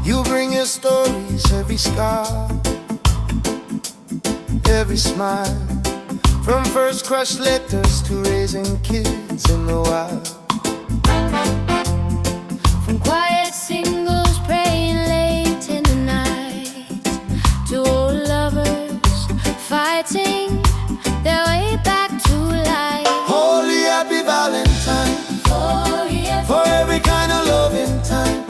You bring your stories, every scar, every smile, from first crushed letters to raising kids in the wild. From quiet singles praying late in the night to old lovers fighting their way back to life. Holy happy Valentine, for every kind of love in time,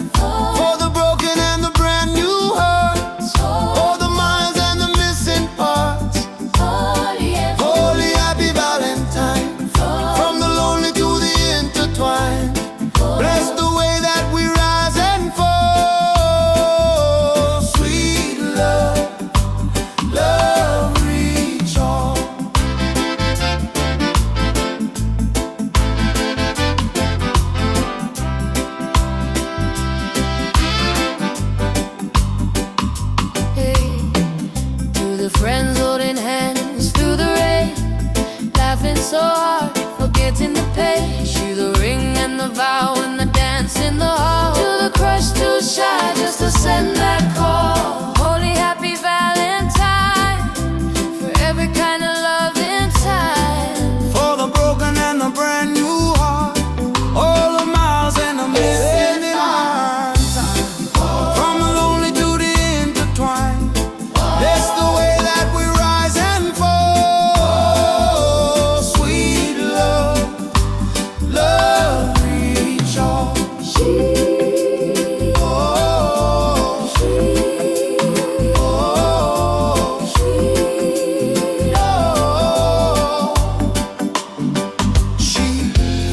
for the broken and the brand new hearts, for the miles and the missing parts. Holy happy Valentine, from the lonely to the intertwined. Bless the way that we rise and fall. Sweet love, love reach all. To the friends holding hands through the rain, laughing so hard, forgetting the pain. To the ring and the vow and the dance in the hall. To the crush, too shy just to send that call. Holy happy Valentine, for every kind of love in time. For the broken and the brand new heart, all the miles and the missing parts. From the lonely to the intertwined. That's the way that we rise and fall. Sweet love, love reach all.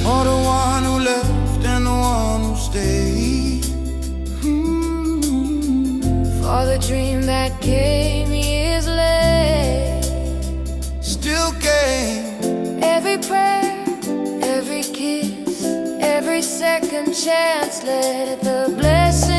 For the one who left and the one who stayed. For the dream that came years late, Still came. every prayer, every kiss, every second chance, let the blessing